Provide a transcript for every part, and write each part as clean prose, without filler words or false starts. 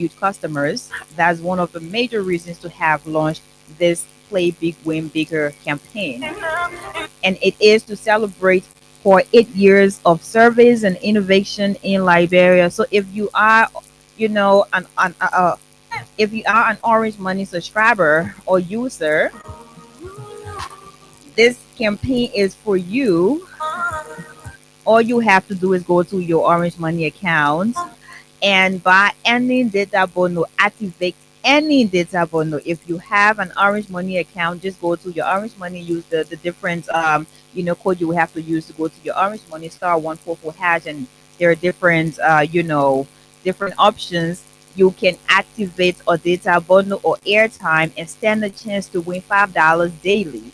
valued customers. That's one of the major reasons to have launched this Play Big Win Bigger campaign. And it is to celebrate for 8 years of service and innovation in Liberia. So if you are, you know, if you are an Orange Money subscriber or user, this campaign is for you. All you have to do is go to your Orange Money account and buy any data bundle, activate any data bundle. If you have an Orange Money account, just go to your Orange Money, use the different code you will have to use to go to your Orange Money *144# and there are different different options. You can activate a data bundle or airtime and stand a chance to win $5 daily.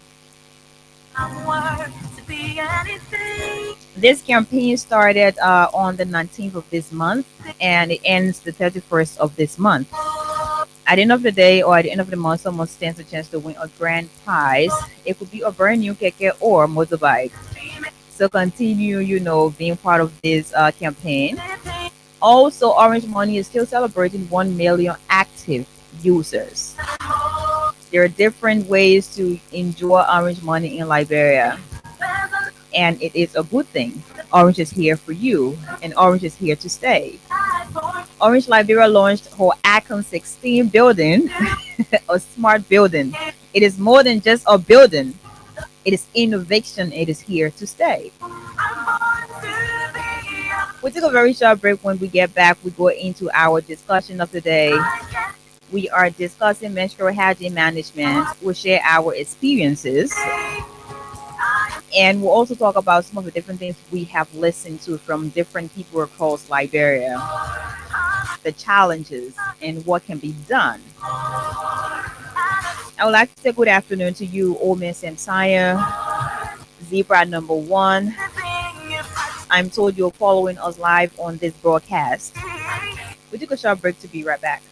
This campaign started on the 19th of this month and it ends the 31st of this month. At the end of the day or at the end of the month, someone stands a chance to win a grand prize. It could be a brand new keke or motorbike. So continue, being part of this campaign. Also, Orange Money is still celebrating 1 million active users. There are different ways to enjoy Orange Money in Liberia, and it is a good thing. Orange is here for you, and Orange is here to stay. Orange Liberia launched her Icon 16 building, a smart building. It is more than just a building, it is innovation. It is here to stay. We took a very short break. When we get back, we go into our discussion of the day. We are discussing menstrual hygiene management. We'll share our experiences and we'll also talk about some of the different things we have listened to from different people across Liberia, the challenges, and what can be done. I would like to say good afternoon to you, Old Miss Samsaya, Zebra number one. I'm told you're following us live on this broadcast. We took a short break to be right back.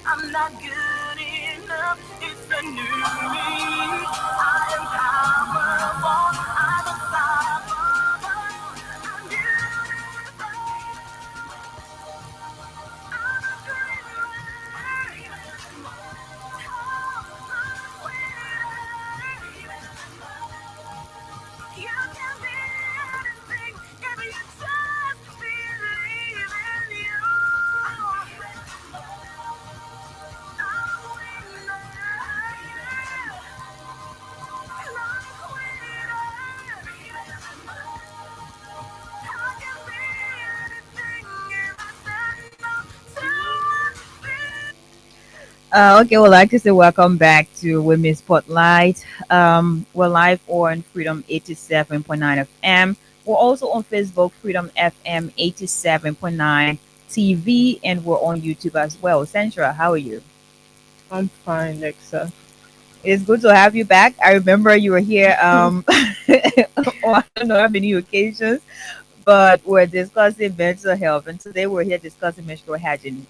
I'm not good enough. It's the new me. I am powerful. I'm unstoppable. I'm beautiful. You can be anything if you just believe in Okay, well, like to say welcome back to Women's Spotlight. We're live on Freedom 87.9 FM. We're also on Facebook, Freedom FM 87.9 TV, and we're on YouTube as well. Sandra, how are you? I'm fine, Lexa. It's good to have you back. I remember you were here on I don't know how many occasions, but we're discussing mental health, and today we're here discussing menstrual hygiene.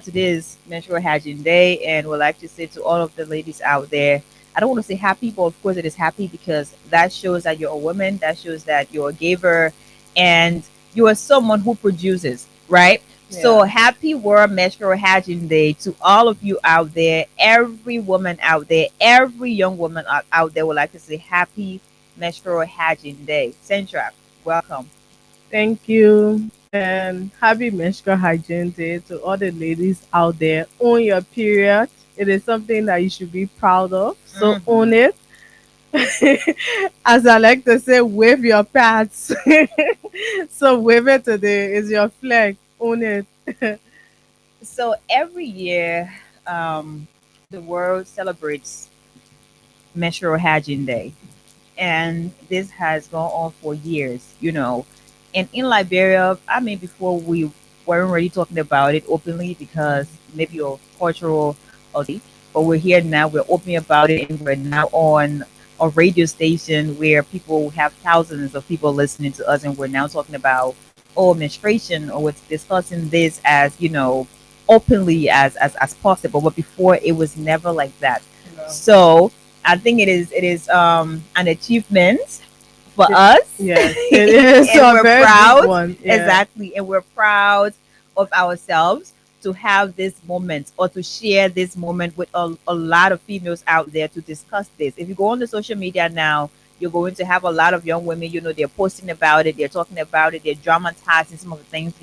Today is menstrual hygiene day, and we'd like to say to all of the ladies out there, I don't want to say happy, but of course it is happy because that shows that you're a woman, that shows that you're a giver, and you are someone who produces, right? So Yeah. happy World Menstrual Hygiene Day to all of you out there, every woman out there, every young woman out there would like to say happy Menstrual Hygiene Day. Centra, welcome. Thank you. And happy menstrual hygiene day to all the ladies out there. Own your period. It is something that you should be proud of. So Hmm. own it. As I like to say, wave your pads. So wave it today. Is your flag. Own it. So every year, the world celebrates Menstrual Hygiene Day, and this has gone on for years. And in Liberia, I mean, before we weren't really talking about it openly because maybe of cultural, but we're here now. We're open about it, and we're now on. a radio station where people have thousands of people listening to us, and we're now talking about menstruation, or we're discussing this as openly as possible. But before, it was never like that. No. So I think it is an achievement for It- us, yes, it is and a we're very big proud. one. Yeah. Exactly, and we're proud of ourselves to have this moment, or to share this moment with a lot of females out there to discuss this. If you go on the social media now, you're going to have a lot of young women, they're posting about it, they're talking about it, they're dramatizing some of the things,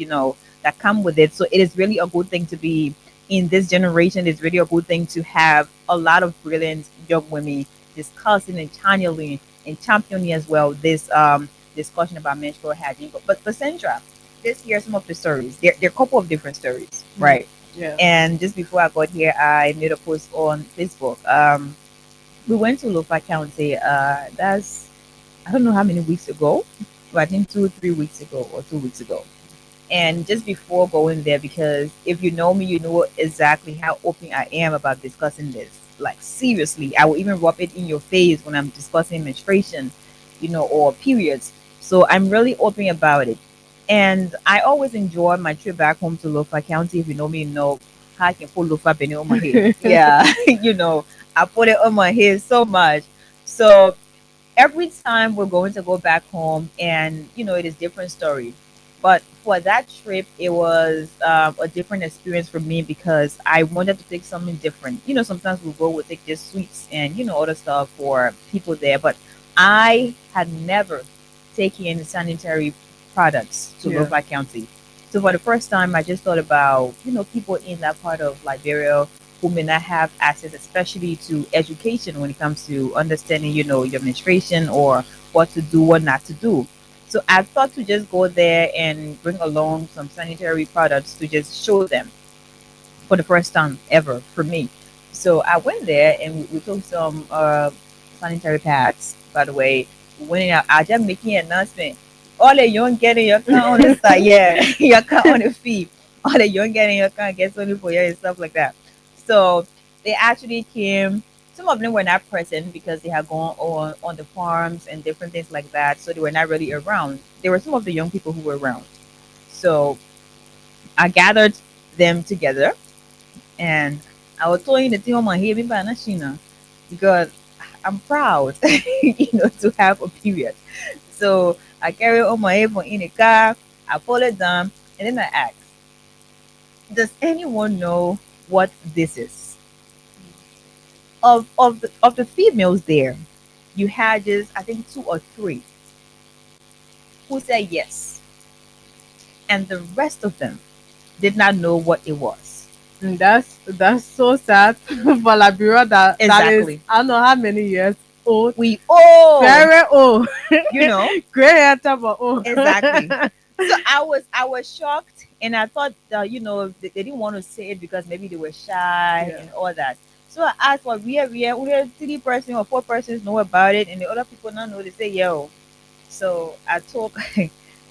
that come with it. So it is really a good thing to be in this generation. It's really a good thing to have a lot of brilliant young women discussing and channeling and championing as well this discussion about menstrual hygiene. But Sandra, let's hear some of the stories. There are a couple of different stories, Mm. right? Yeah. And just before I got here, I made a post on Facebook. We went to Lofa County. That's, I don't know how many weeks ago, but I think 2 3 weeks ago, or 2 weeks ago. And just before going there, because if you know me, you know exactly how open I am about discussing this. Like, seriously, I will even rub it in your face when I'm discussing menstruation, or periods. So I'm really open about it. And I always enjoy my trip back home to Lofa County. If you know me, you know how I can put Lofa Bene on my head. Yeah, I put it on my head so much. So every time we're going to go back home, and it is different story. But for that trip, it was a different experience for me, because I wanted to take something different. Sometimes we'll take just sweets and other stuff for people there, but I had never taken sanitary products to Yeah. Lofa County. So for the first time, I just thought about people in that part of Liberia who may not have access, especially to education when it comes to understanding, your menstruation, or what to do, what not to do. So I thought to just go there and bring along some sanitary products to just show them for the first time ever for me. So I went there, and we took some sanitary pads. By the way, when I just making an announcement, all the young getting your car on the side, yeah, your car on the feet. All the young getting your car gets only for you and stuff like that. So they actually came. Some of them were not present because they had gone on the farms and different things like that. So they were not really around. There were some of the young people who were around. So I gathered them together, and I was telling the thing on my head, by Nashina, because I'm proud, to have a period. So I carry it on my head in the car, I pull it down, and then I ask, does anyone know what this is? Of the females there, you had just, I think, two or three who said yes, and the rest of them did not know what it was. And that's so sad for Liberia. That is, Exactly. I don't know how many years old. We all, Very old. you know, Gray hair type of old. exactly. So I was shocked, and I thought that they didn't want to say it because maybe they were shy Yeah. and all that. So I asked, what we are 3 person or 4 persons know about it, and the other people not know. They say yo. So I told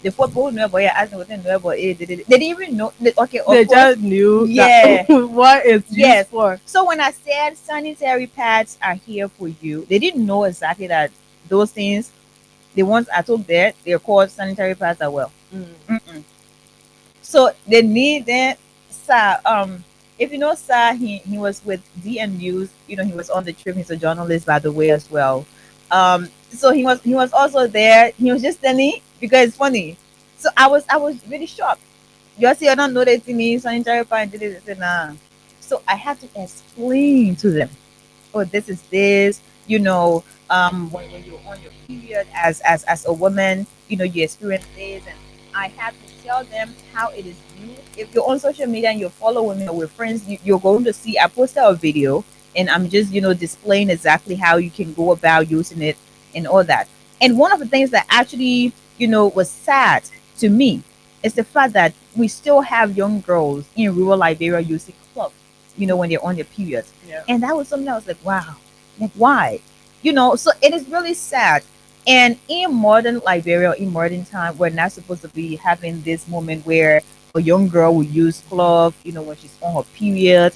the 4 people who know about it. I asked them what they know about it. They didn't even know. Okay, of They course, just knew yeah, that what it's used yes. for. So when I said sanitary pads are here for you, they didn't know exactly that those things, the ones I took there, they're called sanitary pads as well. Mm. Mm-mm. So they need that. Sir, if you know Sir, he was with DN News. He was on the trip. He's a journalist, by the way, as well. So he was also there. He was just telling, because it's funny. So I was really shocked. You see, I don't know that thing is sanitary pad. Did it? I said, nah. So I had to explain to them, oh, this is this, when you're on your period as a woman, you experience this. And I had to tell them how it is used. If you're on social media and you follow women or with friends, you're going to see I posted a video, and I'm just displaying exactly how you can go about using it and all that. And one of the things that actually was sad to me is the fact that we still have young girls in rural Liberia using cloth, when they're on their periods. Yeah. And that was something I was like, wow, like why? So it is really sad. And in modern Liberia, in modern time, we're not supposed to be having this moment where a young girl will use cloth, when she's on her period,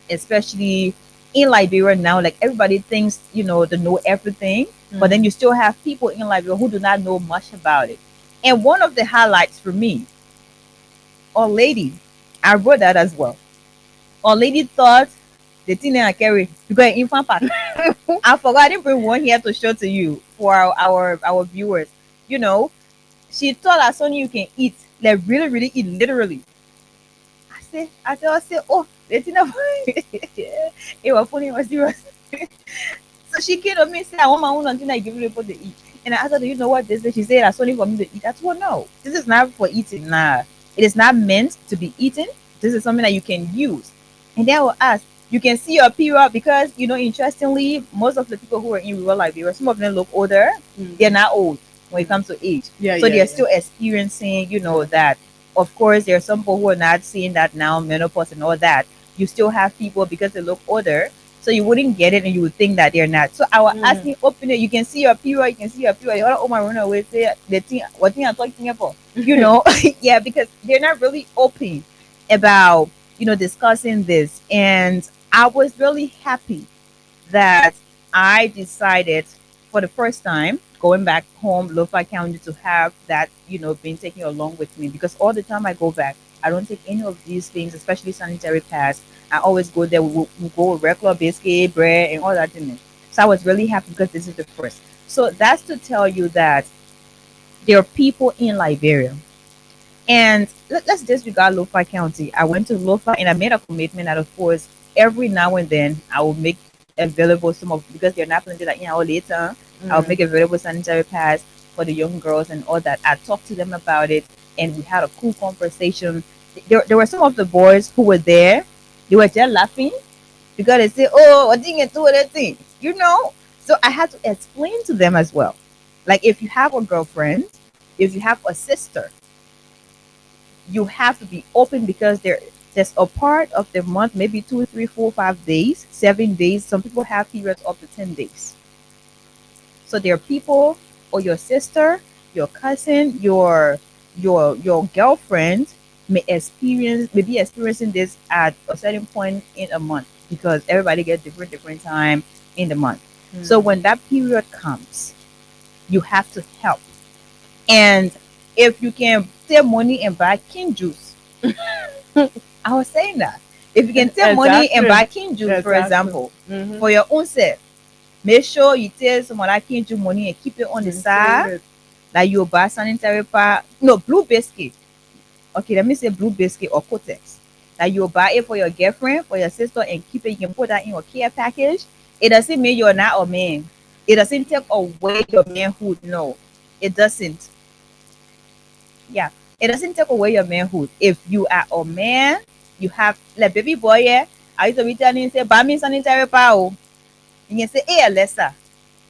especially in Liberia now. Like everybody thinks, they know everything. but then you still have people in Liberia who do not know much about it. And one of the highlights for me, our lady, I wrote that as well. Our lady thought the thing I carry because in infant pack. I forgot I didn't bring one here to show to you for our viewers. You know, she thought that something you can eat, like really, really eat literally. I said, oh, the thing of it was funny, it was serious. So she came to me and said, I want my own something I give you people to eat. And I asked her, do you know what this is? She said, that's only for me to eat. I told her, no, this is not for eating. Nah, it is not meant to be eaten. This is something that you can use. And then I will ask, you can see your period because, interestingly, most of the people who are in rural Liberia, some of them look older. They're not old when it comes to age. Yeah, So yeah, they're yeah. still experiencing, that. Of course, there are some people who are not seeing that now, menopause and all that. You still have people because they look older, so you wouldn't get it and you would think that they're not. So I was asking, open it, you can see your period, you can see your period. Oh my run away, say the thing, what thing I'm talking about, yeah, because they're not really open about, discussing this. And I was really happy that I decided for the first time going back home, Lofa County, to have that, being taken along with me because all the time I go back, I don't take any of these things, especially sanitary pads. I always go there. We go with regular biscuit, bread, and all that in it. So I was really happy because this is the first. So that's to tell you that there are people in Liberia. And let's disregard Lofa County. I went to Lofa and I made a commitment that, of course, every now and then I will make available some of, because they're not planted like later. I'll make available sanitary pads for the young girls and all that. I talked to them about it and we had a cool conversation. There were some of the boys who were there. They were just laughing because they say, oh, I didn't do that thing, So I had to explain to them as well. Like if you have a girlfriend, if you have a sister, you have to be open because there's a part of the month, maybe 2, 3, 4, 5 days, 7 days. Some people have periods up to 10 days. So there are people or your sister, your cousin, your girlfriend may be experiencing this at a certain point in a month because everybody gets different time in the month. So when that period comes, you have to help. And if you can save money and buy king juice, I was saying that. If you can save money and buy king juice, for example, for your own self, make sure you take some of that king juice money and keep it on the side. That you buy sanitary pad, no, blue biscuit. Okay, let me say blue biscuit or Kotex. That you buy it for your girlfriend, for your sister, and keep it. You can put that in your care package. It doesn't mean you're not a man. It doesn't take away your manhood. No, it doesn't. Yeah, it doesn't take away your manhood. If you are a man, you have like baby boy. Yeah, I used to be telling him say, "Buy me sanitary pad." And you say, "Hey, Alessa,"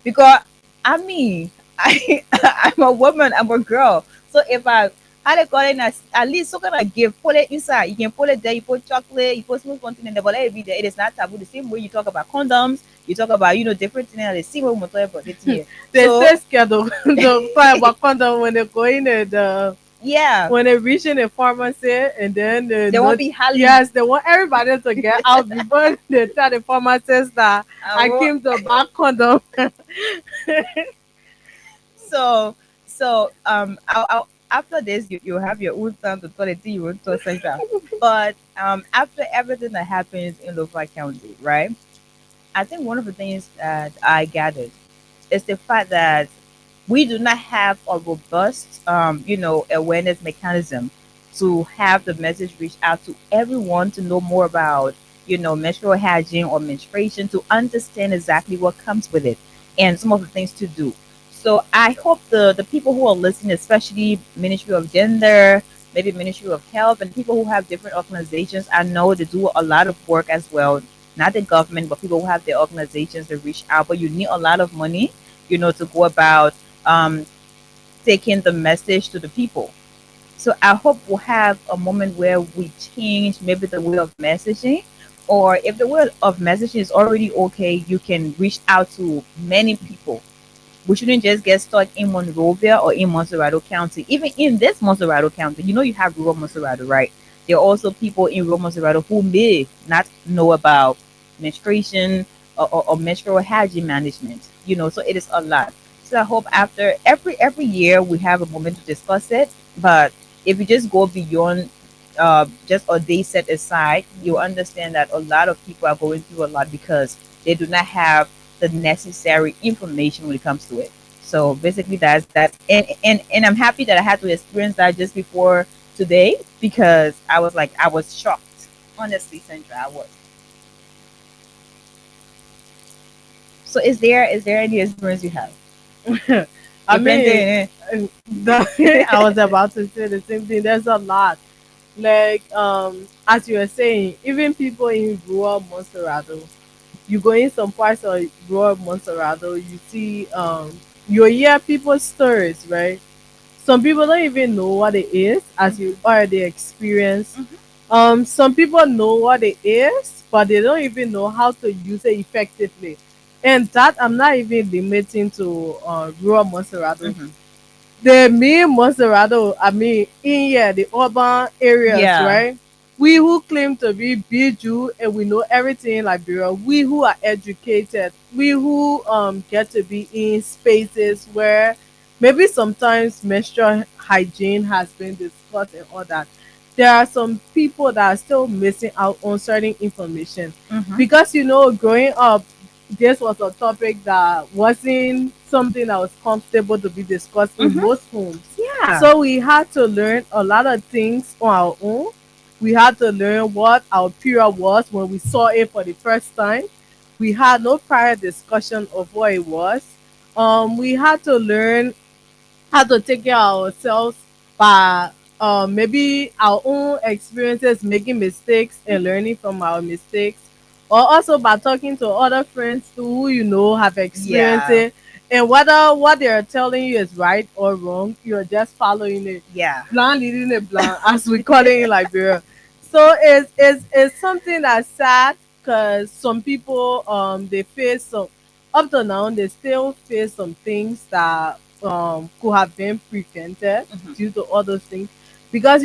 because I mean, I'm a woman, I'm a girl. So if I had a call in at least so gonna give put it inside. You can put it there, you put chocolate, you put smooth something in there, but let it be there. It is not taboo. The same way you talk about condoms, you talk about different things the same way we talk about it here. They So stay scared of the talk about condom when they go in yeah, when they reach in the pharmacy and then there won't be Holly. yes, they want everybody to get out before they tell the pharmacist that I came to buy condom. So after this you have your own time to tell the thing you want to say that. But after everything that happens in Lofa County, right? I think one of the things that I gathered is the fact that we do not have a robust, awareness mechanism to have the message reach out to everyone to know more about, menstrual hygiene or menstruation, to understand exactly what comes with it and some of the things to do. So I hope the people who are listening, especially Ministry of Gender, maybe Ministry of Health, and people who have different organizations, I know they do a lot of work as well. Not the government, but people who have their organizations to reach out. But you need a lot of money, to go about um, taking the message to the people. So I hope we'll have a moment where we change maybe the way of messaging, or if the way of messaging is already okay, you can reach out to many people. We shouldn't just get stuck in Monrovia or in Monserrado County. Even in this Monserrado County, you have rural Monserrado, right? There are also people in rural Monserrado who may not know about menstruation or menstrual hygiene management. So it is a lot. So I hope after every year we have a moment to discuss it. But if you just go beyond just a day set aside, you understand that a lot of people are going through a lot because they do not have the necessary information when it comes to it. So basically, that's and I'm happy that I had to experience that just before today because I was shocked. Honestly, Sandra, I was. So is there any experience you have? I You plenty, mean, eh? I was about to say the same thing. There's a lot. Like as you were saying, even people in rural Monserrato, you go in some parts of rural Monserrato, you see you hear people's stories, right? Some people don't even know what it is as you Mhm, already experienced. mhm, Some people know what it is, but they don't even know how to use it effectively. And that I'm not even limiting to rural Monserrato. mhm. The main Monserrato, I mean, in here, the urban areas, Yeah. right? We who claim to be Biju and we know everything in Liberia, we who are educated, we who get to be in spaces where maybe sometimes menstrual hygiene has been discussed and all that. There are some people that are still missing out on certain information Mhm, because growing up this was a topic that wasn't something that was comfortable to be discussed in mhm. most homes. Yeah. So we had to learn a lot of things on our own. We had to learn what our period was when we saw it for the first time. We had no prior discussion of what it was. We had to learn how to take care of ourselves by maybe our own experiences, making mistakes and learning from our mistakes, or also by talking to other friends who have experienced Yeah. it, and whether what they are telling you is right or wrong, you're just following it, Yeah. blind leading it blind, as we call it in Liberia. So it's something that's sad because some people they face some up to now they still face some things that could have been prevented Mhm. due to all those things because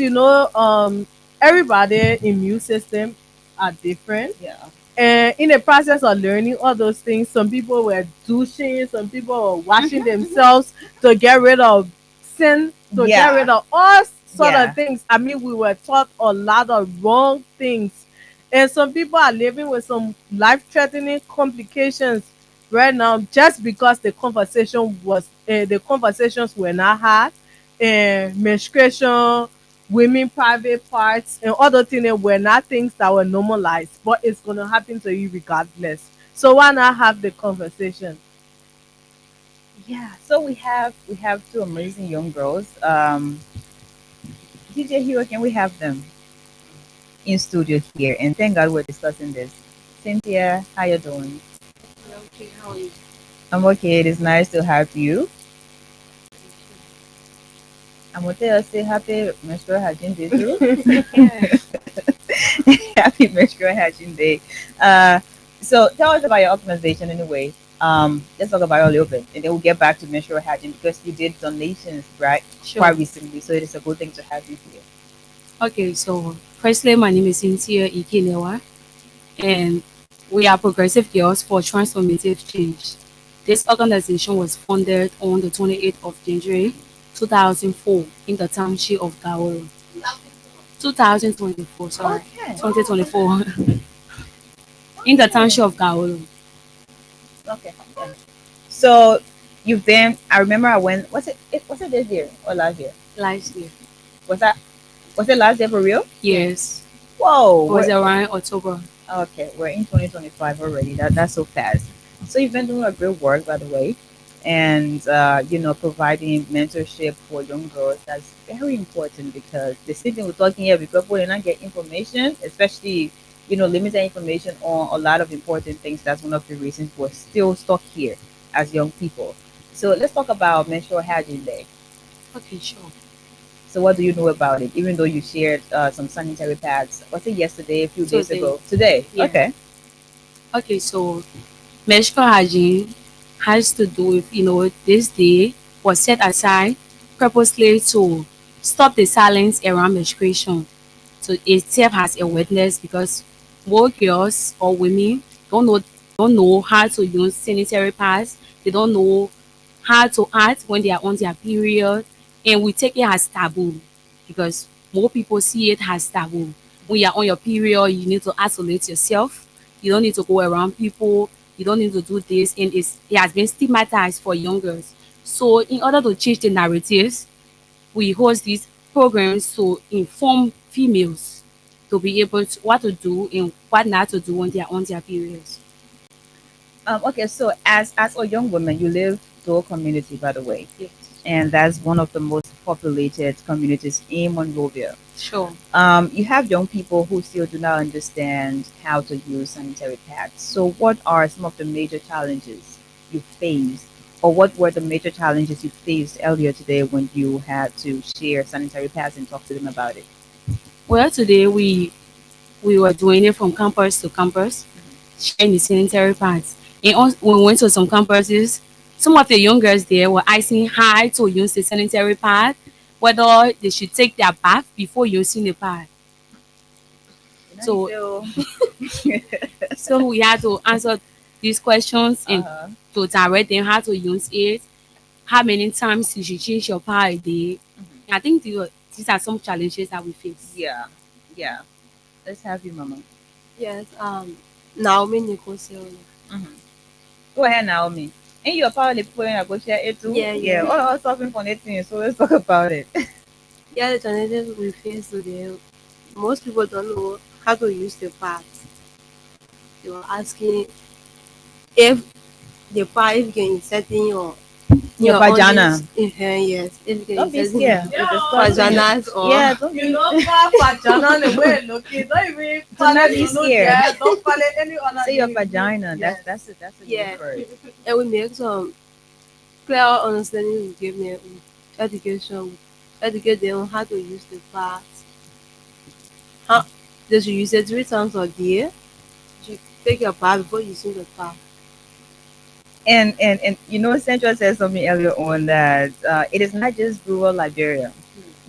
everybody immune system are different, Yeah. and in the process of learning all those things, some people were douching, some people were washing Mhm, mhm. themselves to get rid of sin, to get Yeah. rid of all sort of Yeah. things. I mean, we were taught a lot of wrong things. And some people are living with some life threatening complications right now just because the conversations were not had, and menstruation, women private parts and other things that were not things that were normalized, but it's gonna happen to you regardless. So why not have the conversation? Yeah. So we have two amazing young girls. DJ Hero, can we have them in studio here? And thank God we're discussing this. Cynthia, how you doing? Yeah, okay, how are you? I'm okay. It is nice to have you. I'm gonna tell you say happy menstrual hygiene day too. Yeah. Happy menstrual hygiene day. Uh, so tell us about your organization anyway. Let's talk about it a little bit, and then we'll get back to menstrual hygiene because you did donations right Sure. quite recently. So it is a good thing to have you here. Okay, so firstly, my name is Cynthia Ikilewa, and we are Progressive Girls for Transformative Change. This organization was founded on the 28th of January 2004 in the township of Gaworo. 2024, sorry, Okay. 2024 in the Okay. township of Gaworo. Okay. Yeah. So you've been. I remember I went. Was it this year or last year? Last year. Was that? Was it last year for real? Yes, Whoa. it was around October. Okay, we're in 2025 already. That's so fast. So you've been doing a great work, by the way, and providing mentorship for young girls. That's very important because the same thing we're talking here, because people do not get information, especially limited information on a lot of important things. That's one of the reasons we're still stuck here as young people. So let's talk about menstrual hygiene day. Okay, sure. So what do you know about it? Even though you shared some sanitary pads, was it yesterday, a few days Today, ago, today? yeah. Okay. Okay, so menstrual hygiene has to do with, this day was set aside purposely to stop the silence around menstruation. So it serves as a witness because more girls or women don't know don't know how to use sanitary pads They don't know how to act when they are on their period, and we take it as taboo because more people see it as taboo. When you're on your period, you need to isolate yourself. You don't need to go around people. You don't need to do this, and it has been stigmatized for young girls. So, in order to change the narratives, we host these programs to inform females to be able to what to do and what not to do when they are on their periods. Okay, so as a young woman, you live Door community, by the way, Yes. and that's one of the most populated communities in Monrovia. Sure. You have young people who still do not understand how to use sanitary pads. So, what are some of the major challenges you faced, or what were the major challenges you faced earlier today when you had to share sanitary pads and talk to them about it? Well, today we were doing it from campus to campus, sharing the sanitary pads. And when we went to some campuses, some of the young girls there were asking how to use the sanitary pad, whether they should take their bath before using the pad. So, so we had to answer these questions and uh-huh. to direct them how to use it, how many times you should change your pad a day. I think these are some challenges that we face. Yeah, yeah. Let's have you, Mama. Yes, Naomi Nicholson. Hmm. Go ahead, Naomi. And you're probably putting a go share it too. Yeah, Yeah. yeah. All of us talking from 18, so let's talk about it. Yeah, the challenges we face today, most people don't know how to use the parts. They were asking if the part if you can insert in Your vagina. in her, yes. If you can Don't be insert scared. Yeah, We're discussing. vaginas or Yeah, don't You be. know, vagina the way it look, don't even call not it be you know, scared. yeah, don't call it any other Say your name. vagina. Yes. That's a Yeah. good word. and we make some clear understanding we give them education, we educate them on how to use the parts. How they should use it 3 times a day. You take your bath before using the part. And you know, Central said something earlier on that it is not just rural Liberia.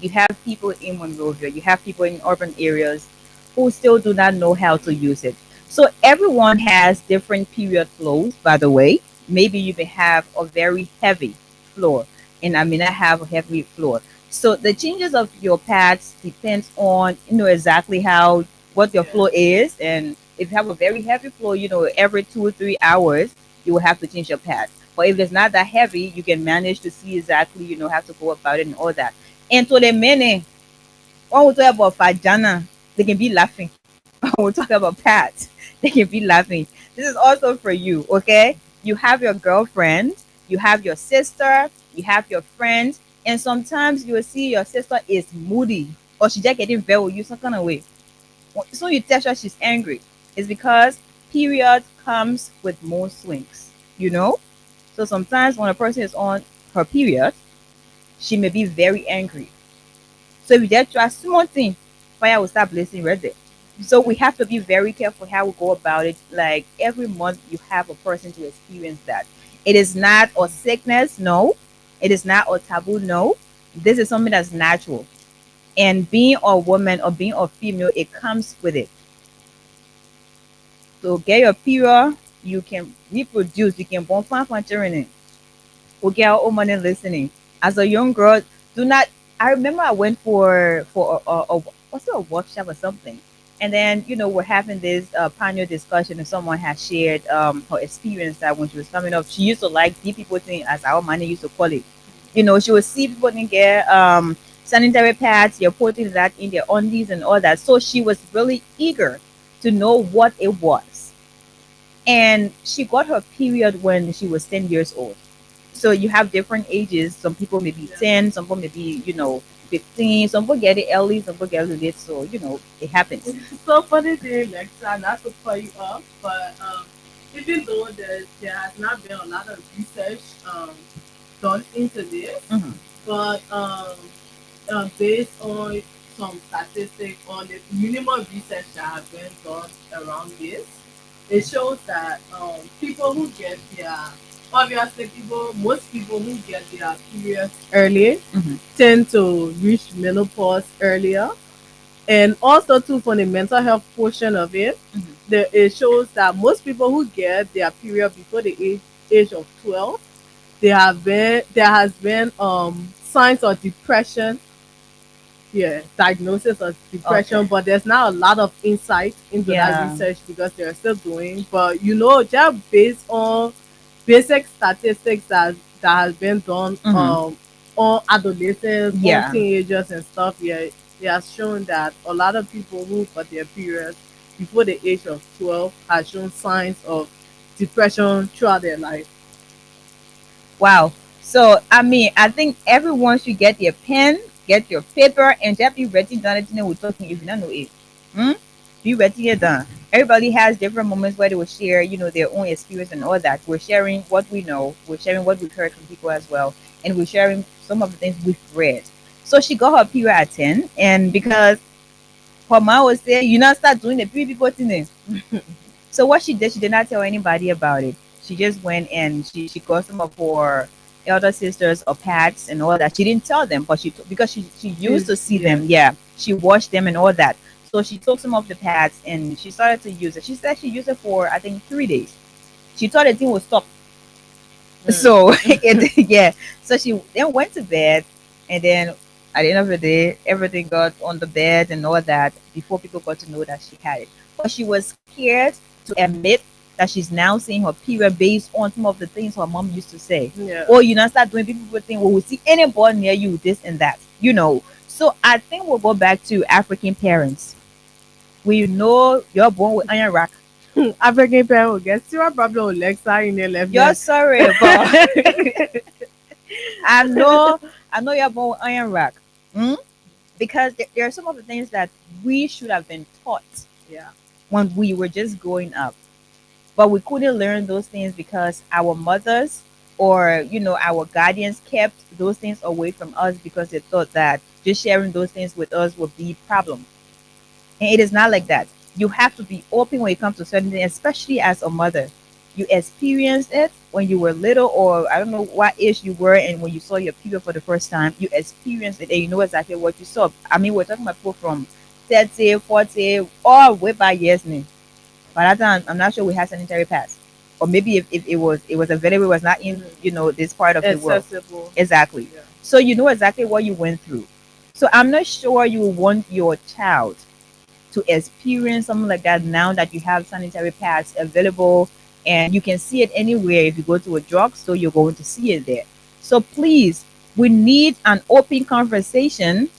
You have people in Monrovia. You have people in urban areas who still do not know how to use it. So everyone has different period flows. By the way, maybe you may have a very heavy floor, and I may not have a heavy floor. So the changes of your pads depends on exactly how what your flow is, and if you have a very heavy flow, every 2 or 3 hours you will have to change your pads. But if it's not that heavy, you can manage to see exactly how to go about it and all that. And to the many, when we talk about vagina, they can be laughing. When we talk about pads, they can be laughing. This is also for you, okay? You have your girlfriend, you have your sister, you have your friends, and sometimes you will see your sister is moody or she just getting very with you some kind of way. So you tell her she's angry. It's because period comes with mood swings, you know? So sometimes when a person is on her period, she may be very angry. So if you just try small thing, fire will start blazing right there. So we have to be very careful how we go about it. Like every month you have a person to experience that. It is not a sickness, no. It is not a taboo, no. This is something that's natural. And being a woman or being a female, it comes with it. So get your period, you can reproduce, you can born fun children. We get our own money listening. As a young girl, do not. I remember I went for a what's it, a workshop or something, and then we're having this panel discussion, and someone has shared her experience that when she was coming up, she used to like the people thing as our money used to call it. She would see people didn't get sanitary pads, you're putting that in their undies and all that. So she was really eager to know what it was, and she got her period when she was 10 years old. So you have different ages. Some people may be 10, some people may be, 15, some people get it early, some people get it late. So, it happens. So funny thing, like, so not to call you up, but even though there has not been a lot of research done into this, Hmm. but based on some statistics on the minimal research that has been done around this, it shows that people who get their obviously most people who get their periods early Hmm. tend to reach menopause earlier, and also too for the mental health portion of it, Hmm. it shows that most people who get their period before the age age of 12, there has been signs of depression, yeah, diagnosis of depression, Okay. but there's not a lot of insight into that Yeah. research because they're still doing. But you know, just based on basic statistics that has been done Mm-hmm. on adolescents, on Yeah. teenagers and stuff, yeah, it has shown that a lot of people who got their periods before the age of 12 has shown signs of depression throughout their life. Wow. So I mean, I think everyone should get their pen, get your paper, and just be writing down everything we're talking. If you don't know it, hmm? Be writing it down. Everybody has different moments where they will share, their own experience and all that. We're sharing what we know. We're sharing what we've heard from people as well, and we're sharing some of the things we've read. So she got her period at 10, and because her mom was there, not start doing the people thing. So what she did not tell anybody about it. She just went and she got some of her elder sisters or pets and all that. She didn't tell them, but because she used She's to see yeah. them. Yeah, she watched them and all that. So she took some of the pads and she started to use it. She said she used it for I think 3 days. She thought the thing would stop. Mm. So yeah. So she then went to bed, and then at the end of the day, everything got on the bed and all that before people got to know that she had it. But she was scared to admit that she's now seeing her period based on some of the things her mom used to say. Yeah. Or start doing people think, well, we'll see anybody near you, this and that. So I think we'll go back to African parents. We know you're born with iron rack. African parents will get serious problem with Lexa in their left You're leg. sorry, but I know, I know you're born with iron rack. Hmm? Because there are some of the things that we should have been taught Yeah. when we were just growing up, but we couldn't learn those things because our mothers or our guardians kept those things away from us because they thought that just sharing those things with us would be problem. And it is not like that. You have to be open when it comes to certain things, especially as a mother. You experienced it when you were little, or I don't know what age you were, and when you saw your period for the first time, you experienced it and you know exactly what you saw. I mean, we're talking about people from 30, 40, all way back years now. By that time, I'm not sure we had sanitary pads. Or maybe if it was available, it was not in, Mhm. this part of the world. Accessible. Exactly. Yeah. So you know exactly what you went through. So I'm not sure you want your child to experience something like that now that you have sanitary pads available and you can see it anywhere. If you go to a drugstore, you're going to see it there. So please, we need an open conversation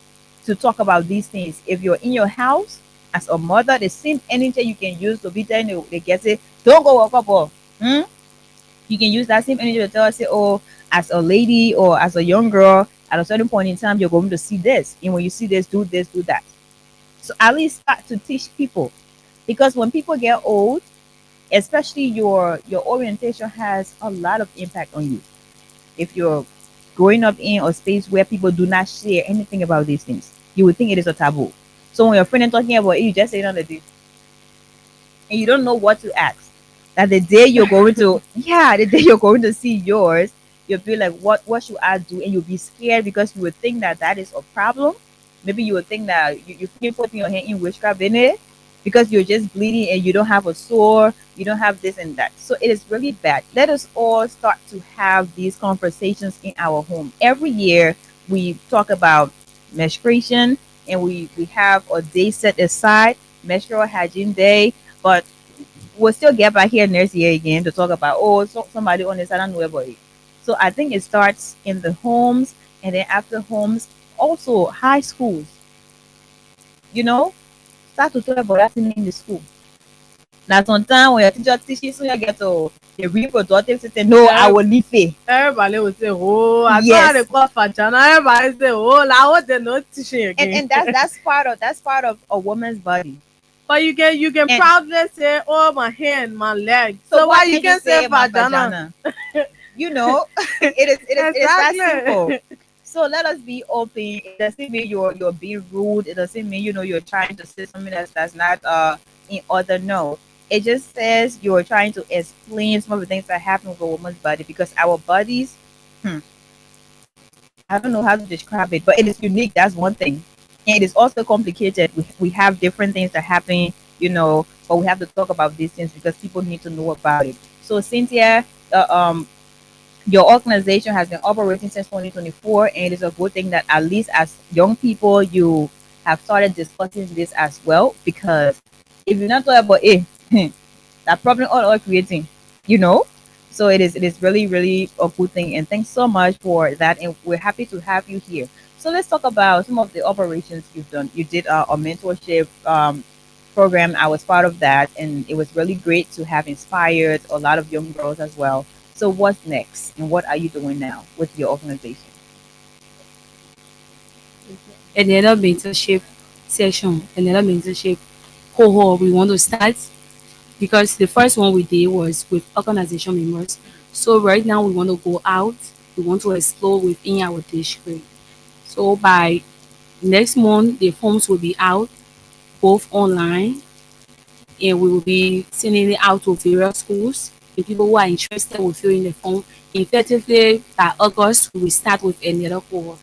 to talk about these things. If you're in your house as a mother, the same energy you can use to be telling the kids, say, don't go walk up or you can use that same energy to tell us, say, oh, as a lady or as a young girl, at a certain point in time, you're going to see this. And when you see this, do that. So at least start to teach people, because when people get old, especially your orientation has a lot of impact on you. If you're growing up in a space where people do not share anything about these things, you would think it is a taboo. So when your friend is talking about it, you just say it on the day, and you don't know what to ask. That the day you're going to, yeah, the day you're going to see yours, you'll be like, what should I do? And you'll be scared because you would think that that is a problem. Maybe you would think that you freaking putting your hand in witchcraft in it because you're just bleeding and you don't have a sore, you don't have this and that. So it is really bad. Let us all start to have these conversations in our home. Every year we talk about menstruation, and we have a day set aside, menstrual hygiene day, but we'll still get back here next year again to talk about, oh, somebody on this, I don't know about it. So I think it starts in the homes, and then after homes, also high schools, you know, start to talk about that thing in the school. Now sometimes when your teacher teaches you, you get to the reproductive system, no, I will leave it. Everybody will say, oh, I saw how Yes. they call vagina. Everybody say, oh, now what they not teaching And again. and that's part of a woman's body. But you can And proudly say, oh, my hand, my leg. so So why why you can't you can say say my vagina? vagina? It is that simple. Exactly. So let us be open. It doesn't mean you're being rude. It doesn't mean you're trying to say something that's not in order. No, it just says you're trying to explain some of the things that happen with a woman's body, because our bodies, hmm, I don't know how to describe it, but it is unique. That's one thing, and it is also complicated. We have different things that happen, but we have to talk about these things because people need to know about it. So Cynthia, uh, um your organization has been operating since 2024, and it's a good thing that at least as young people you have started discussing this as well. Because if you're not talking about it, that problem all are creating, you know. So it is really a good thing, and thanks so much for that, and we're happy to have you here. So let's talk about some of the operations you've done. You did a mentorship program. I was part of that, and it was really great to have inspired a lot of young girls as well. So what's next, and what are you doing now with your organization? Another mentorship session, another mentorship cohort we want to start, because the first one we did was with organization members. So right now we want to go out, we want to explore within our district. So by next month the forms will be out both online, and we will be sending it out to various schools. The people who are interested will fill in the form. Effectively by August we will start with another cohort.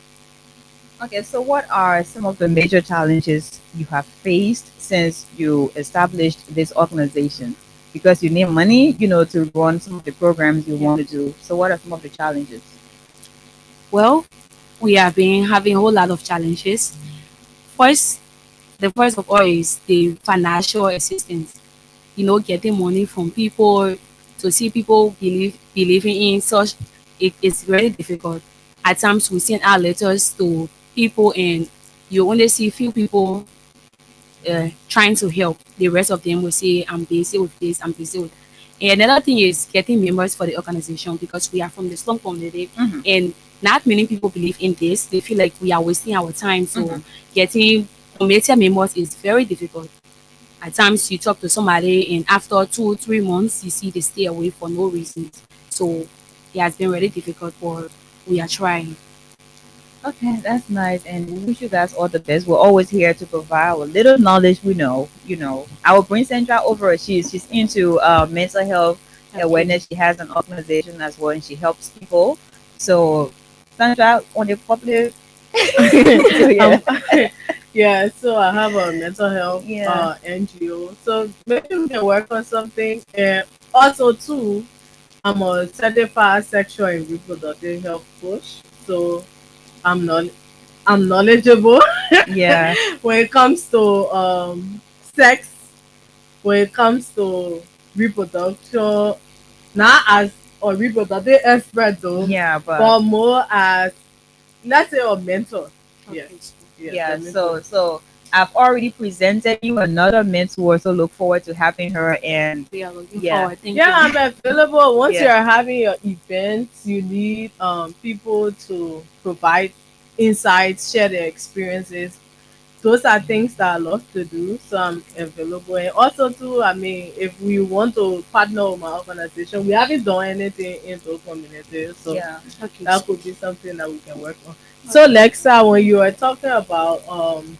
Okay, so what are some of the major challenges you have faced since you established this organization? Because you need money, to run some of the programs you want to do. So what are some of the challenges? Well, we have been having a whole lot of challenges. First, the first of all is the financial assistance. Getting money from people, to see people believing in such, it is very difficult. At times we send out letters to people and you only see few people trying to help. The rest of them will say, I'm busy with this, I'm busy with that. And another thing is getting members for the organization, because we are from the slum community Hmm. and not many people believe in this. They feel like we are wasting our time. So Mhm. getting community members is very difficult. At times you talk to somebody and after 2 3 months you see they stay away for no reason. So it has been really difficult, but we are trying. Okay, that's nice, and we wish you guys all the best. We're always here to provide our little knowledge we know. I will bring Sandra over. She's into mental health Okay. awareness. She has an organization as well, and she helps people. So, Sandra, on the public. So yeah, um, yeah, so I have a mental health yeah. NGO. So maybe we can work on something. And also too, I'm a certified sexual and reproductive health coach. So I'm not I'm knowledgeable Yeah, when it comes to sex, when it comes to reproduction, not as a reproductive expert though, yeah, but but more as, let's say, a mentor. Yeah, Okay. yes, a yeah. mentor. So I've already presented you another mentor. So look forward to having her. And We are looking yeah, forward. Thank Yeah, you. I'm available. Once yeah. you're having your events, you need people to provide insights, share their experiences. Those are things that I love to do, so I'm available. And also too, I mean, if we want to partner with my organization, we haven't done anything in the community, so Yeah. Okay. that could be something that we can work on. So Lexa, when you were talking about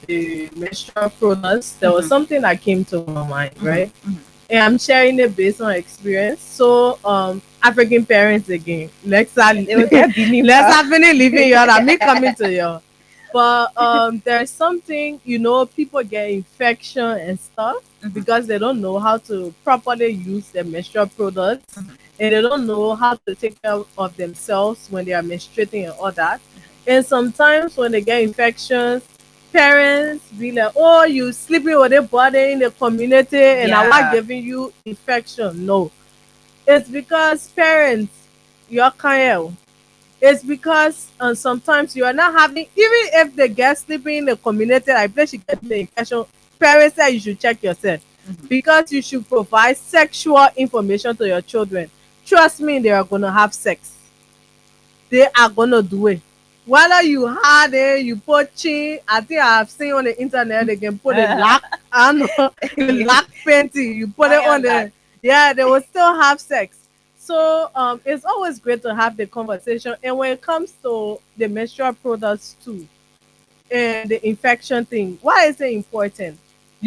the menstrual products, there was Hmm. something that came to my mind, Hmm. right? And I'm sharing it based on experience. So African parents again. Lexa, They will get beaming let's back. happen leaving you and me coming to you. But there's something, people get infection and stuff Mhm. because they don't know how to properly use their menstrual products, Mhm. and they don't know how to take care of themselves when they are menstruating and all that. And sometimes when they get infections, parents be like, "Oh, you sleeping with a body in the community, and I was Yeah. giving you infection." No, it's because parents, you're kind. It's because sometimes you are not having, even if the girl sleeping in the community, like place she getting the infection, parents say you should check yourself, Mhm. because you should provide sexual information to your children. Trust me, they are gonna have sex. They are gonna do it. Whether you had it, you put chin. I think I have seen on the internet they can put a lock. I don't know, the Yeah. lock panty. You put it on Iron that. the, yeah, they will still have sex. So it's always great to have the conversation. And when it comes to the menstrual products too, and the infection thing, why is it important?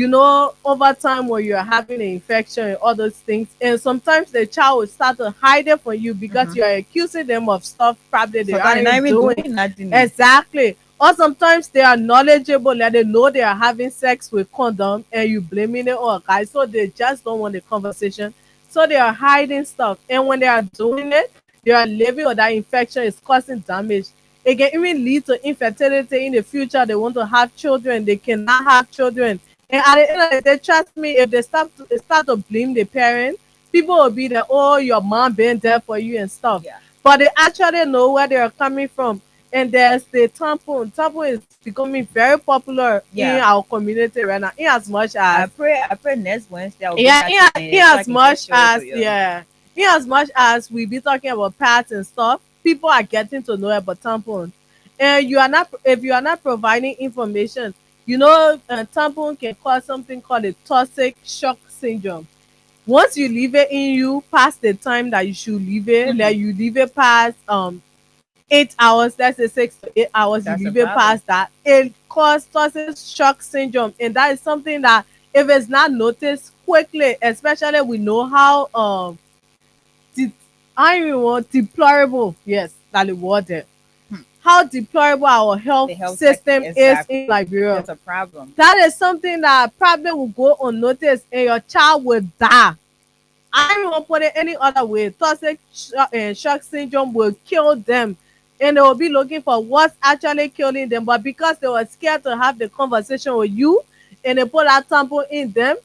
Over time when you're having an infection and all those things, and sometimes the child will start to hide it from you because Mhm. you're accusing them of stuff probably they Sometimes they're not aren't even doing. doing nothing. Exactly. Or sometimes they are knowledgeable, like they know they are having sex with condom, and you blaming it on guys, so they just don't want the conversation. So they are hiding stuff. And when they are doing it, they are living or that infection is causing damage. It can even lead to infertility in the future. They want to have children, they cannot have children. And at the end of the day, trust me, if they start to blame the parent, people will be there, oh, your mom been there for you and stuff. Yeah. But they actually know where they are coming from. And there's the tampon. Tampon is becoming very popular in Yeah. our community right now. In as much as I pray next Wednesday I'll yeah, bring that to in me so I as can much just show it as to you. yeah, in as much as we be talking about pads and stuff, people are getting to know about tampons. And you are not if you are not providing information, tampon can cause something called a toxic shock syndrome. Once you leave it in you past the time that you should leave it, Mhm. like you leave it past 8 hours, let's say 6 to 8 hours, you That's a leave it problem. past that, it causes shock syndrome. And that is something that if it's not noticed quickly, especially we know how de- I even want deplorable, yes, that the word there. Hmm. How deplorable our health The health system sector, is exactly. in Liberia. That's a problem. That is something that probably will go unnoticed and your child will die. I don't even put it any other way. Toxic shock syndrome will kill them. And they will be looking for what's actually killing them. But because they were scared to have the conversation with you and they put that tampon in them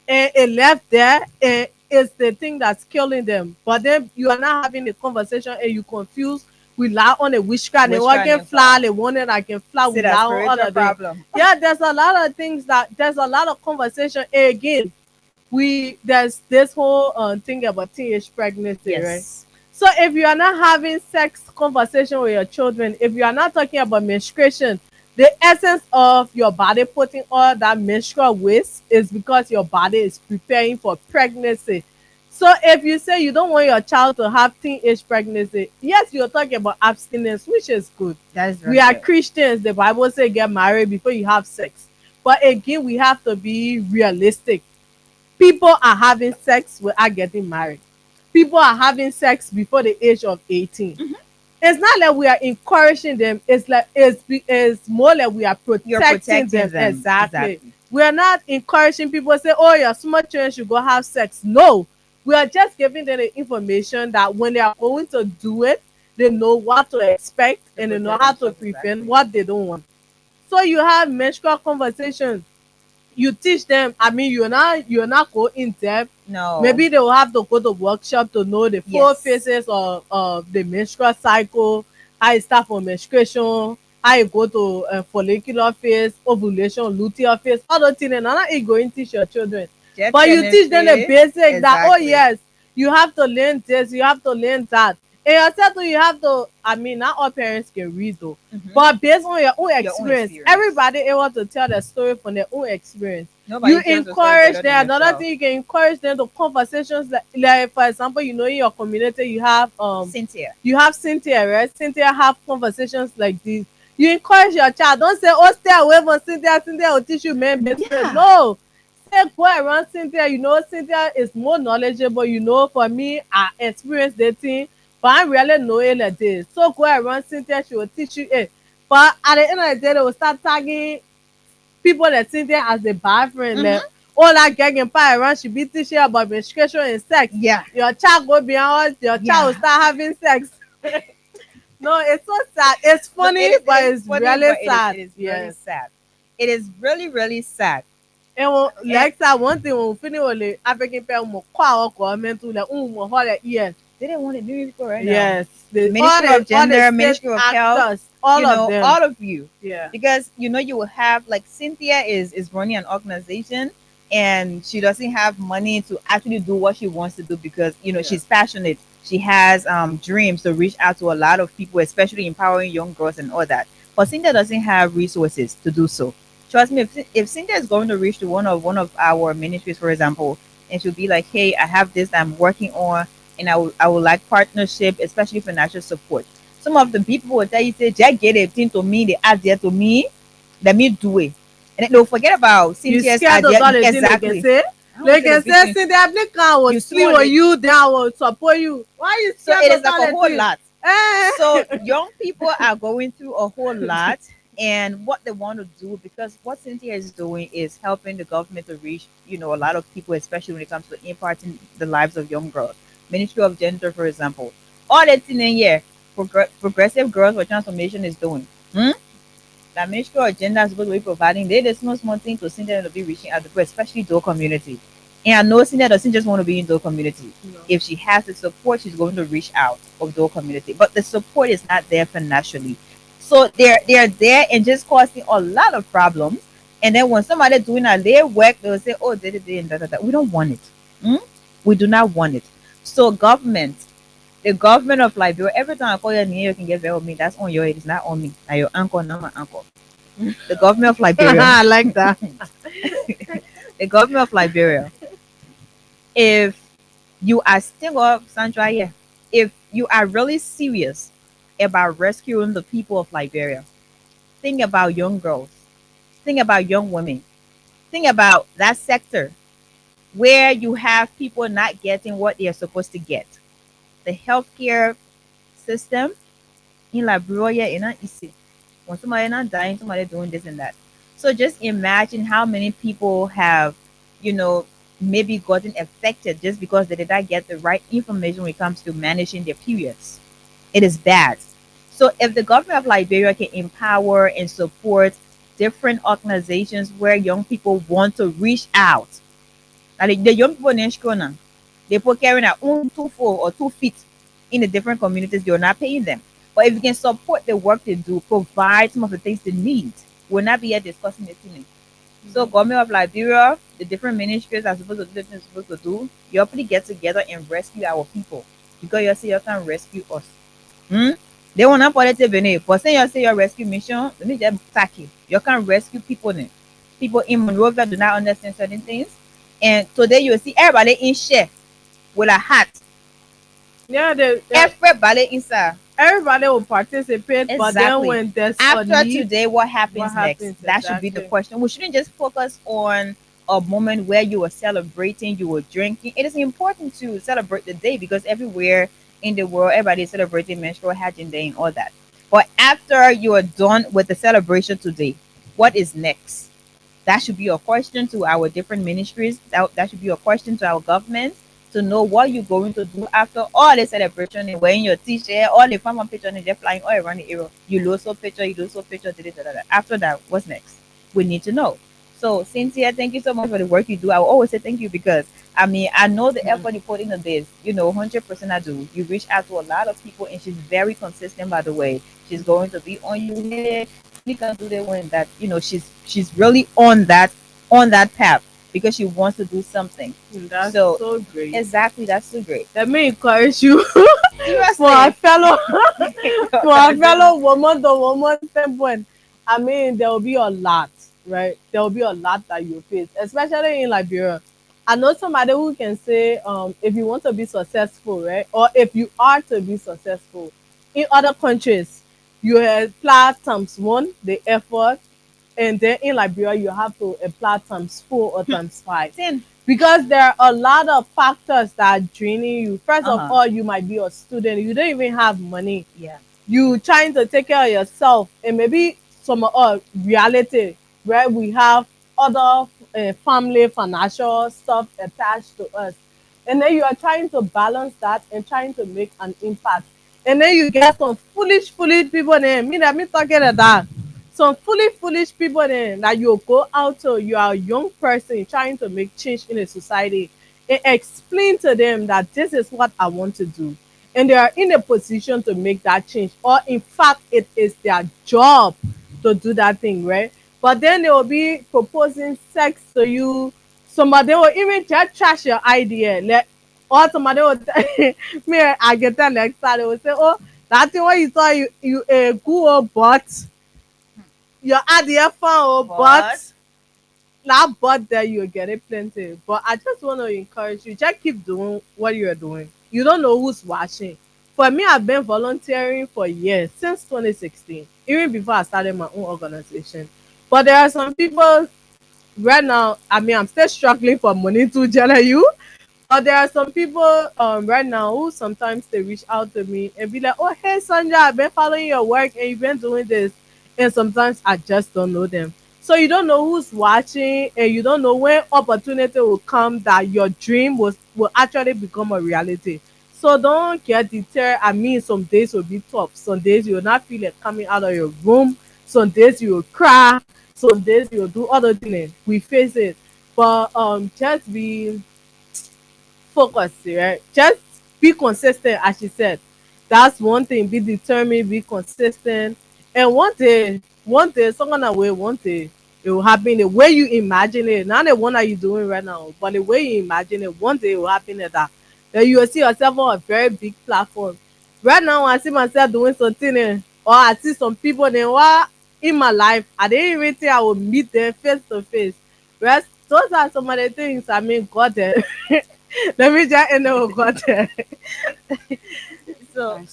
and it left there, and it's the thing that's killing them. But then you are not having the conversation and you confused. We lie on a witchcraft, they want Witchcraft can and fly, fly. they want it I can fly, See we that lie on spiritual other things. problem. Yeah, there's a lot of things there's a lot of conversation. And again, there's this whole thing about teenage pregnancy, right? Yes. So if you are not having sex conversation with your children, if you are not talking about menstruation, the essence of your body putting all that menstrual waste is because your body is preparing for pregnancy. So if you say you don't want your child to have teenage pregnancy, yes, you're talking about abstinence, which is good. That is We very are good. Christians. The Bible says get married before you have sex. But again, we have to be realistic. People are having sex without getting married. People are having sex before the age of 18. Mhm. It's not like we are encouraging them. It's like it's more like we are You're protecting protecting them. them. Exactly. Exactly. We are not encouraging people to say, "Oh, your small children should go have sex." No, we are just giving them the information that when they are going to do it, they know what to expect To and they know protect how to themselves, prevent exactly. what they don't want. So you have menstrual conversations, you teach them. I mean, you're not go in depth. No. Maybe they will have to go to workshop to know the four Yes. phases of the menstrual cycle, how it start from menstruation, how you go to follicular phase, ovulation, luteal phase, all those things. And not you going to teach your children, Jet but you teach them the chemistry. basic that, oh Exactly. yes, you have to learn this, you have to learn that. And yourself too, you have to. I mean, not all parents can read though, Mhm. but based on your own Your own experience, experience. everybody able to tell their story from their own experience. Nobody You tells the story encourage better than them. Another yourself. thing, you can encourage them to conversations like for example, in your community Cynthia. you have Cynthia, right? Cynthia have conversations like this. You encourage your child. Don't say, "Oh, stay away from Cynthia. Cynthia will teach you men business." Yeah. No, say go around Cynthia. Cynthia is more knowledgeable. For me, I experienced dating, but I really know it like this. So go around Cynthia. She will teach you it. But at the end of the day, they will start tagging people that Cynthia as a bad friend. Mhm. Like, all that gang and pie around, she be teaching about menstruation and sex. Yeah. Your child go beyond, your child will Yeah. start having sex. No, it's so sad. It's No, funny, but it is it's funny, really but sad. it is really Yes. sad. It is really, really sad. And like that, one thing when we finish with the African parents, we call our government to like, yes, They didn't want to do people right now. yes, Ministry of Gender, Ministry of Health, actors, all of them. all of you. Yeah. Because you will have like Cynthia is running an organization and she doesn't have money to actually do what she wants to do because she's passionate. She has dreams to reach out to a lot of people, especially empowering young girls and all that. But Cynthia doesn't have resources to do so. Trust me, if Cynthia is going to reach to one of our ministries, for example, and she'll be like, "Hey, I have this that I'm working on, and I would like partnership, especially financial support." Some of the people will tell you, say, "Just get a thing to me, they add there to me, let me do it." And then they'll forget about You Cynthia's scared to idea. do the thing they can Exactly. say? I don't They want you to can be say, doing- Cynthia, I will You sleep small with lady. you, then I will support you. Why you So scared it to is like do a the whole thing? lot. Eh. So young people are going through a whole lot. and what they want to do, because what Cynthia is doing is helping the government to reach, a lot of people, especially when it comes to impacting the lives of young girls. Ministry of Gender, for example, all that thing in here, progressive girls for transformation is doing. Hmm? That Ministry of Gender is supposed to be providing. They the small thing to Cynthia to be reaching out to people, especially Dole community. And I know Cynthia doesn't just want to be in Dole community. No. If she has the support, she's going to reach out of Dole community. But the support is not there financially. So they're there and just causing a lot of problems. And then when somebody doing their work, they'll say, "Oh, they and da. We don't want it. Hmm? We do not want it." So the government of Liberia, every time I call your name, you can get very on me. That's on your head. It's not on me. Now your uncle, not my uncle. The government of Liberia. I like that. The government of Liberia. If you are still up, Sandra, yeah. If you are really serious about rescuing the people of Liberia, think about young girls. Think about young women. Think about that sector where you have people not getting what they are supposed to get. The healthcare system in Liberia is not easy. When somebody not dying, somebody doing this and that. So just imagine how many people have, you know, maybe gotten affected just because they did not get the right information when it comes to managing their periods. It is bad. So if the government of Liberia can empower and support different organizations where young people want to reach out, like the young people in Shikona, they put carrying their own 2 4 or 2 feet in the different communities, you're not paying them. But if you can support the work they do, provide some of the things they need, we'll not be here discussing this thing. So government of Liberia, the different ministries are supposed to do the things they're supposed to do. You all pretty get together and rescue our people. Because you say you can rescue us. Hmm? They will not politics Benin. But say you say your rescue mission, let me just attack you. You can rescue people then. People in Monrovia do not understand certain things. And today you will see everybody in share with a hat. Yeah, Everybody inside. everybody will participate, but then Exactly. when there's a After need, today, what happens what next? happens That should be the exactly? question. We shouldn't just focus on a moment where you were celebrating, you were drinking. It is important to celebrate the day because everywhere in the world, everybody is celebrating menstrual hygiene day and all that. But after you are done with the celebration today, what is next? That should be a question to our different ministries. That should be a question to our government to know what you're going to do after all the celebration and wearing your t-shirt, all the farmer picture and they're flying all around the area. You lose so picture, you lose so picture, da, da, da, da, da. After that, what's next? We need to know. So Cynthia, thank you so much for the work you do. I will always say thank you because I mean I know the effort you put into this. 100% I do. You reach out to a lot of people and she's very consistent by the way. She's going to be on you here. You can do that when that she's really on that path because she wants to do something. That's So so great. exactly, that's so great. Let me encourage you for Seriously. our fellow for our fellow woman to woman standpoint. I mean, there will be a lot, right? There will be a lot that you face, especially in Liberia. I know somebody who can say, if you want to be successful, right, or if you are to be successful in other countries, you apply times one the effort, and then in Liberia you have to apply times four or times five Sin. because there are a lot of factors that are draining you. First of Uh-huh. all, you might be a student, you don't even have money. Yeah. You trying to take care of yourself, and maybe some reality where we have other family financial stuff attached to us, and then you are trying to balance that and trying to make an impact, and then you get some foolish people there. Me talking about that. Some foolish people there that you go out to. You are a young person trying to make change in a society, and explain to them that this is what I want to do, and they are in a position to make that change, or in fact it is their job to do that thing, right? But then they will be proposing sex to you. Somebody will even just trash your idea, like, or somebody will me I get that next time they will say, oh, that thing what you saw, you a good old butt, your idea fun old But butt. That but there you're getting plenty. But I just want to encourage you, just keep doing what you're doing. You don't know who's watching. For me, I've been volunteering for years, since 2016, even before I started my own organization. But there are some people right now, I mean, I'm still struggling for money to tell you. But there are some people right now who sometimes they reach out to me and be like, oh, hey, Sandra, I've been following your work and you've been doing this. and sometimes I just don't know them. So you don't know who's watching, and you don't know when opportunity will come that your dream will actually become a reality. So don't get deterred. I mean, some days will be tough. Some days you will not feel like coming out of your room. Some days you will cry. Some days you will do other things. We face it, but just be focused, right? Just be consistent, as she said. That's one thing. Be determined, be consistent, and one day, someone away, one day it will happen the way you imagine it. Not the one that you're doing right now, but the way you imagine it. One day it will happen like that. Then you will see yourself on a very big platform. Right now, I see myself doing something, or I see some people then what in my life. I didn't even think I would meet them face to face. Right? Those are some of the things. I mean, God, let me just end it with God. So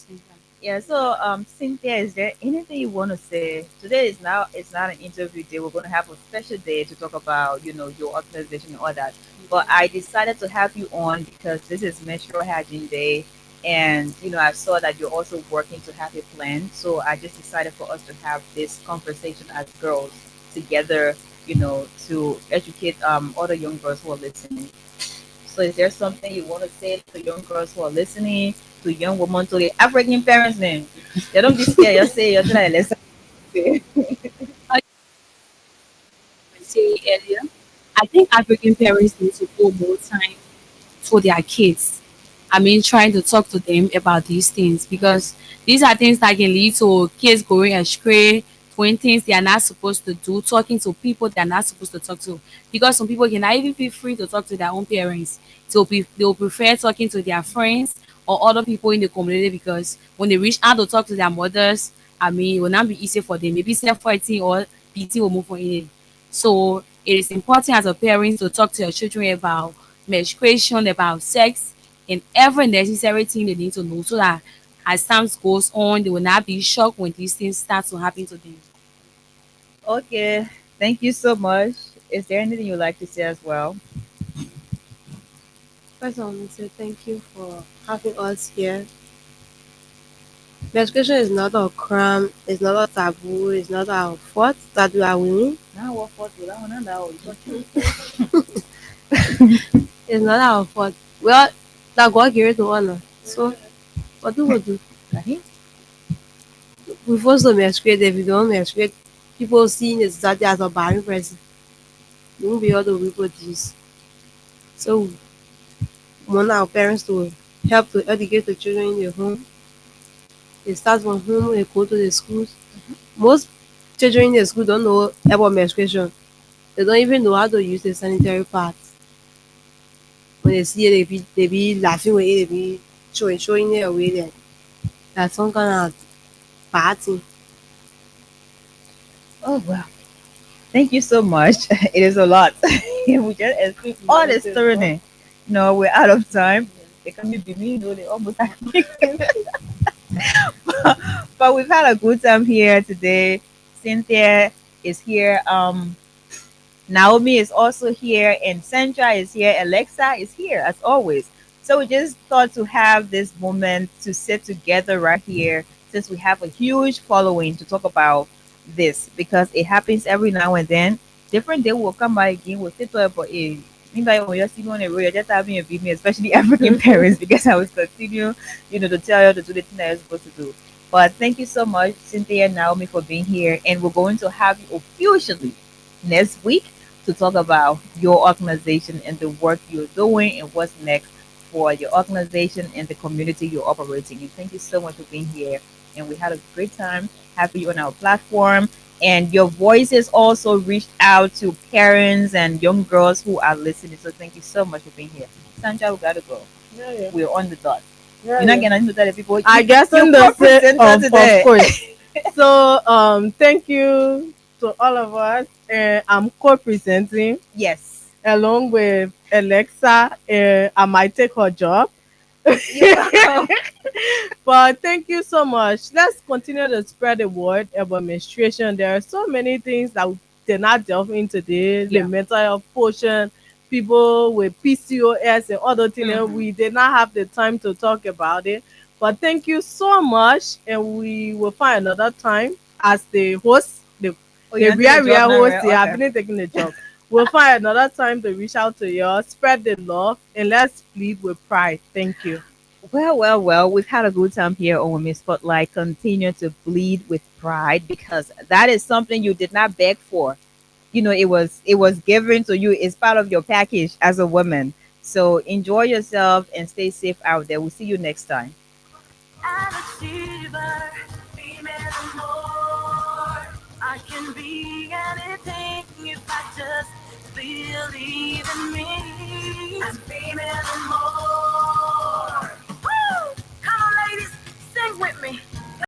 yeah, so Cynthia, is there anything you want to say? Today is now it's not an interview day. We're going to have a special day to talk about, your organization and all that. But I decided to have you on because this is Menstrual Hygiene Day, and I saw that you're also working to have a plan. So I just decided for us to have this conversation as girls together, to educate other young girls who are listening. So is there something you want to say to young girls who are listening, to young women, to the African parents then? They don't be scared. You say you're trying to listen. I say earlier, I think African parents need to put more time for their kids. I mean, trying to talk to them about these things because these are things that can lead to kids going astray, doing things they are not supposed to do, talking to people they are not supposed to talk to. Because some people cannot even feel free to talk to their own parents. They'll prefer talking to their friends or other people in the community because when they reach out to talk to their mothers, I mean, it will not be easy for them. Maybe self-fighting or beating will move on in it. So it is important as a parent to talk to your children about menstruation, about sex, and every necessary thing they need to know so that as time goes on, they will not be shocked when these things start to happen to them. Okay. Thank you so much. Is there anything you'd like to say as well? First, I want to say thank you for having us here. Menstruation is not a crime, it's not a taboo, it's not our fault that we are women. Now what for to that one now? It's not our fault. Well, that God gave it to us. So, what do we do? We force to menstruate. If we don't menstruate, people seeing it that as a barren person. We won't be able to reproduce. So, we want our parents to help to educate the children in the home. They start from home, they go to the schools. Most children in the school don't know about menstruation. They don't even know how to use the sanitary pads. When they see it, they be laughing with it, they be showing it away there. That's some kind of bad thing. Oh well. Thank you so much. It is a lot. We just explained all the story now. No, we're out of time. They can be me, they almost but we've had a good time here today. Cynthia is here. Naomi is also here, and Sandra is here. Alexa is here as always. So we just thought to have this moment to sit together right here, since we have a huge following to talk about this because it happens every now and then. Different day will come by again. We'll sit there, but meanwhile, when you're sitting on a road, you're just having a baby, especially African parents, because I will continue, to tell you to do the thing that you're supposed to do. But thank you so much, Cynthia and Naomi, for being here. And we're going to have you officially next week to talk about your organization and the work you're doing and what's next for your organization and the community you're operating in. Thank you so much for being here. And we had a great time having you on our platform. And your voices also reached out to parents and young girls who are listening. So thank you so much for being here. Sandra, we gotta go. Yeah, yeah. We're on the dot. Yeah, You're not yeah. gonna tell the people. I guess you in the co-presenter of course. So thank you to all of us. I'm co-presenting Yes. along with Alexa. I might take her job. You're welcome. But thank you so much. Let's continue to spread the word about menstruation. There are so many things that we did not delve into today. The Yeah. mental health portion, people with PCOS and other things. Mhm. We did not have the time to talk about it. But thank you so much, and we will find another time as the host, Oh, the you're doing a real job now, host. right? They have Okay. been taking the job. We'll find another time to reach out to you, spread the love, and let's lead with pride. Thank you. Well. We've had a good time here on Women's Spotlight. Continue to bleed with pride because that is something you did not beg for. It was given to you. It's part of your package as a woman. So enjoy yourself and stay safe out there. We'll see you next time. An achiever, female more. I can be anything if I just believe in me.